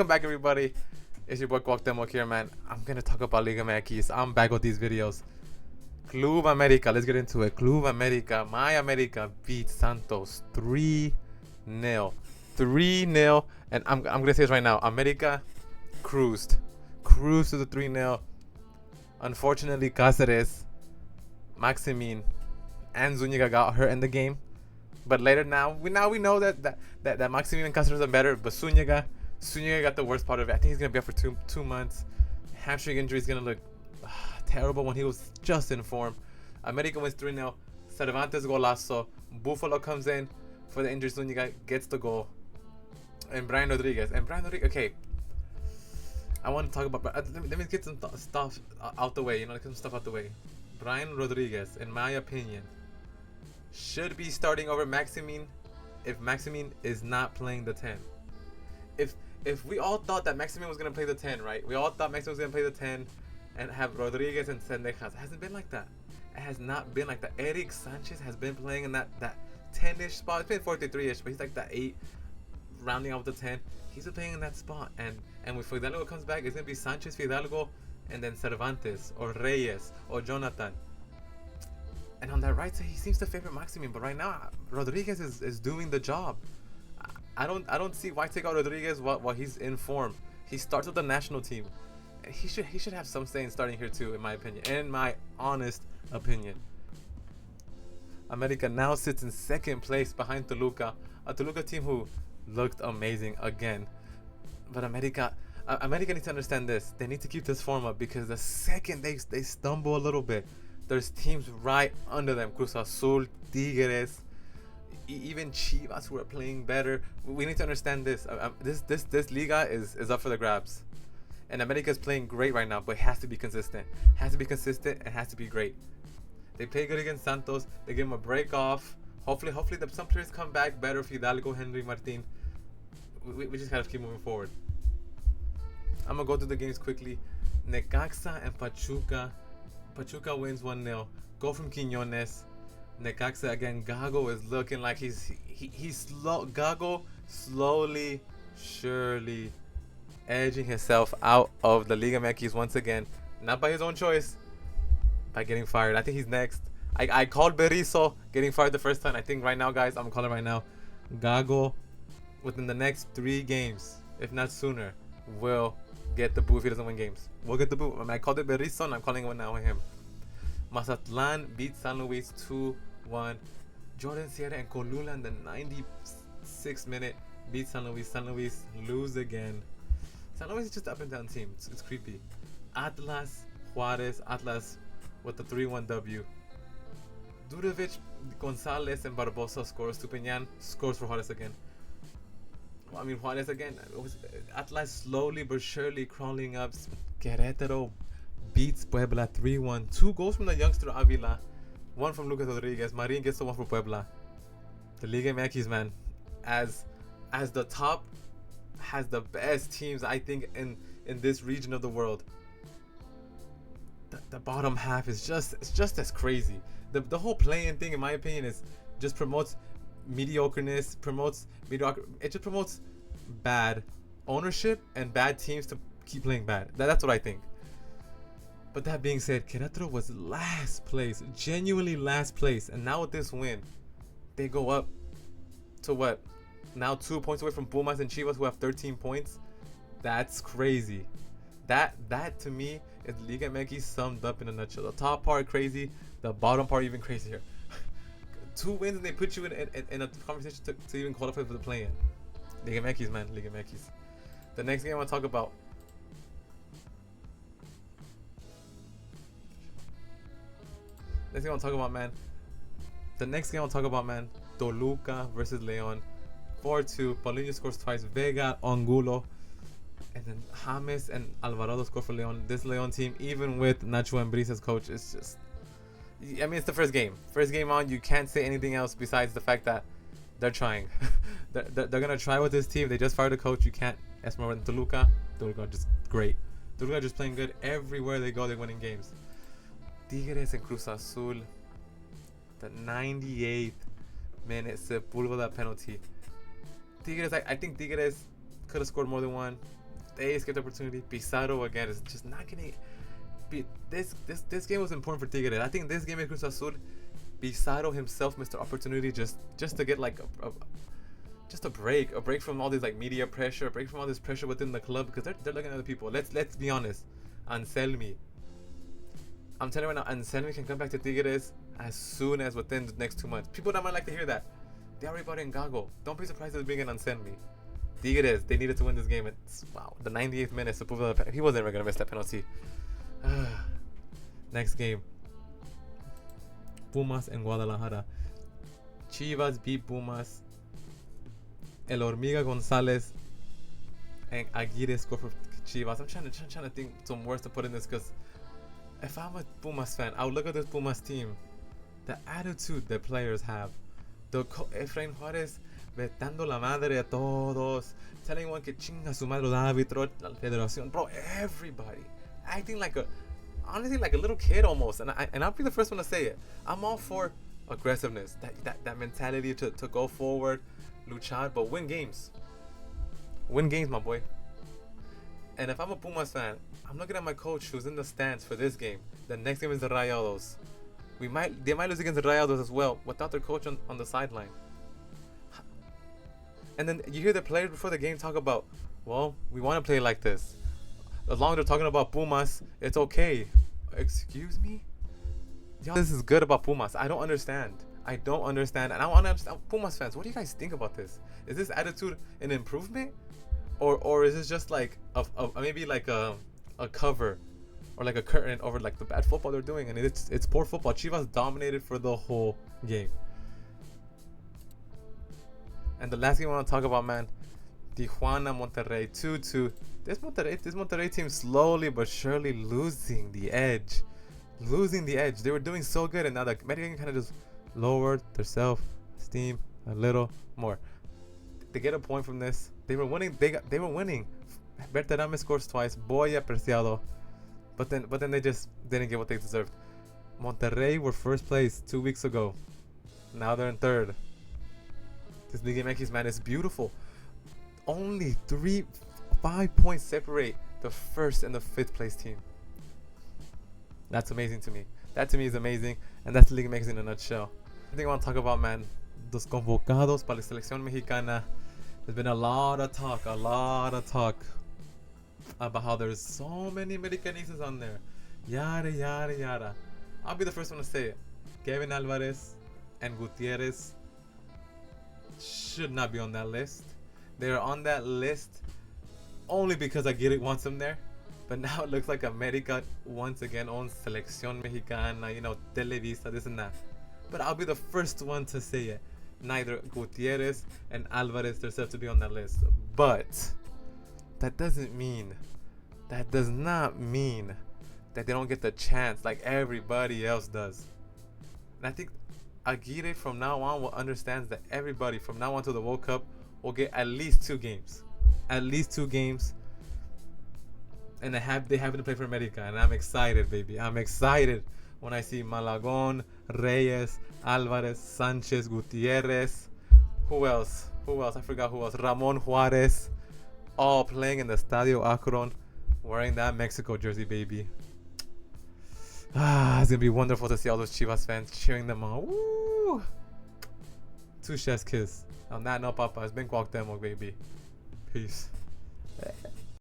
Welcome back, everybody. It's your boy Cuauhtemoc here, man. I'm gonna talk about Liga MX. I'm back with these videos. Club America, let's get into it. Club America, my America beat Santos 3-0. 3-0. And I'm gonna say this right now. America cruised to the 3-0. Unfortunately, Cáceres, Maximin, and Zúñiga got hurt in the game. But later we know that Maximin and Cáceres are better. But Zúñiga got the worst part of it. I think he's gonna be out for two months. Hamstring injury is gonna look terrible when he was just in form. America wins 3-0. Cervantes golazo. Buffalo comes in for the injured Zúñiga, gets the goal. And Brian Rodriguez. Okay. I want to talk about. Let me get some stuff out the way. Get some stuff out the way. Brian Rodriguez, in my opinion, should be starting over Maximin if Maximin is not playing the 10. If we all thought that Maximin was gonna play the 10, right? We all thought Maximin was gonna play the 10 and have Rodriguez and Sendejas. It hasn't been like that. It has not been like that. Eric Sanchez has been playing in that 10-ish spot. It's been 43-ish, but he's like that 8, rounding out the 10. He's been playing in that spot. And when Fidalgo comes back, it's gonna be Sanchez, Fidalgo, and then Cervantes or Reyes or Jonathan. And on that right side, he seems to favor Maximin, but right now Rodriguez is doing the job. I don't see why take out Rodriguez while he's in form. He starts with the national team. He should have some say in starting here too, in my opinion. In my honest opinion. America now sits in second place behind Toluca, a Toluca team who looked amazing again. But America needs to understand this. They need to keep this form up, because the second they stumble a little bit, there's teams right under them. Cruz Azul, Tigres, even Chivas, who are playing better. We need to understand this. This Liga is up for the grabs. And America is playing great right now, but it has to be consistent. It has to be consistent and has to be great. They play good against Santos. They give them a break off. Hopefully some players come back better. Fidalgo, Henry, Martin. We just gotta keep moving forward. I'm gonna go through the games quickly. Necaxa and Pachuca. Pachuca wins 1-0. Goal from Quiñones. Necaxa again. Gago is looking like he's slow. Gago slowly, surely edging himself out of the Liga MX once again. Not by his own choice, by getting fired. I think he's next. I called Berizzo getting fired the first time. I think right now, guys, I'm calling right now. Gago, within the next 3 games, if not sooner, will get the boot if he doesn't win games. We'll get the boot. I called it Berizzo, and I'm calling it now with him. Mazatlan beat San Luis 2-1. Jordan Sierra and Colula in the 96th minute beat San Luis. San Luis lose again. San Luis is just up and down team. It's creepy. Atlas, Juarez. Atlas with the 3-1 W. Durovic, Gonzalez, and Barbosa scores. Tupiñan scores for Juarez again. Juarez again. Atlas slowly but surely crawling up. Querétaro beats Puebla 3-1. 2 goals from the youngster Avila. 1 from Lucas Rodriguez. Marin gets the 1 for Puebla. The Liga MX, man, as the top, has the best teams, I think, in this region of the world. The bottom half is just as crazy. The whole play-in thing, in my opinion, is just promotes mediocreness, it just promotes bad ownership and bad teams to keep playing bad. That's what I think. But that being said, Querétaro was last place, genuinely last place, and now with this win, they go up to what? Now 2 points away from Pumas and Chivas, who have 13 points. That's crazy. That to me is Liga MX summed up in a nutshell. The top part crazy, the bottom part even crazier. 2 wins and they put you in a conversation to even qualify for the play-in. Liga MX, man, Liga MX. The next game I want to talk about. The next game I want to talk about, man. Toluca versus Leon. 4-2. Paulinho scores twice. Vega, Angulo, and then James and Alvarado score for Leon. This Leon team, even with Nacho Ambriz as coach, is just... it's the first game. First game on, you can't say anything else besides the fact that they're trying. they're going to try with this team. They just fired a coach. You can't ask more than Toluca. Toluca just great. Toluca just playing good. Everywhere they go, they're winning games. Tigres and Cruz Azul. The 98th minute, Sepulveda penalty. Tigres, I think Tigres could have scored more than one. they escaped the opportunity. Pizarro again is just not getting. This game was important for Tigres. I think this game in Cruz Azul, Pizarro himself missed the opportunity just to get like just a break from all this like media pressure, a break from all this pressure within the club, because they're looking at other people. Let's be honest. Anselmi, I'm telling you right now, Anselmi can come back to Tigres as soon as within the next 2 months. People that might like to hear that, they already brought in Gago. Don't be surprised if they bring in Anselmi. Tigres, they needed to win this game. It's wow, the 98th minute to prove that he wasn't ever gonna miss that penalty. Next game, Pumas en Guadalajara. Chivas beat Pumas. El Hormiga Gonzalez and Aguirre score for Chivas. I'm trying to think some words to put in this, because if I'm a Pumas fan, I would look at this Pumas team, the attitude that players have. Efrain Juarez vetando la madre a todos, telling one que chinga su madre los árbitros, la federación, bro, everybody acting like honestly like a little kid almost. And I'll be the first one to say it. I'm all for aggressiveness, that mentality to go forward, luchar, but win games, my boy. And if I'm a Pumas fan, I'm looking at my coach who's in the stands for this game. The next game is the Rayados. They might lose against the Rayados as well without their coach on the sideline. And then you hear the players before the game talk about, well, we want to play like this. As long as they're talking about Pumas, it's okay. Excuse me? Yo, this is good about Pumas. I don't understand. And I want to understand, Pumas fans, what do you guys think about this? Is this attitude an improvement? Or is this just like maybe like a cover or like a curtain over like the bad football they're doing? And it's poor football. Chivas dominated for the whole game. And the last game I want to talk about, man, Tijuana Monterrey 2-2. This Monterrey team slowly but surely losing the edge. They were doing so good, and now the American kind of just lowered their self-esteem a little more. They get a point from this. They were winning. They were winning. Berterame scores twice. Boya Preciado. But then they just didn't get what they deserved. Monterrey were first place 2 weeks ago. Now they're in third. This Liga MX, man, is beautiful. Only 5 points separate the first and the fifth place team. That's amazing to me. That to me is amazing, and that's the Liga MX in a nutshell. I think I want to talk about, man, los convocados para la selección mexicana. There's been a lot of talk about how there's so many Americanistas on there. Yada, yada, yada. I'll be the first one to say it. Kevin Alvarez and Gutierrez should not be on that list. They're on that list only because Aguirre wants them there. But now it looks like America once again owns Selección Mexicana, Televisa, this and that. But I'll be the first one to say it. Neither Gutierrez and Alvarez deserve to be on that list. But that does not mean that they don't get the chance like everybody else does. And I think Aguirre from now on will understand that everybody from now on to the World Cup will get at least 2 games. And they happen to play for America, and I'm excited, baby. I'm excited when I see Malagón, Reyes, Alvarez, Sanchez, Gutierrez. Who else? I forgot who else. Ramon Juarez, all playing in the Estadio Akron, wearing that Mexico jersey, baby. It's gonna be wonderful to see all those Chivas fans cheering them on. Woo! 2 chef's kiss. On that note, Papa, it's been Cuauhtémoc, baby. Peace.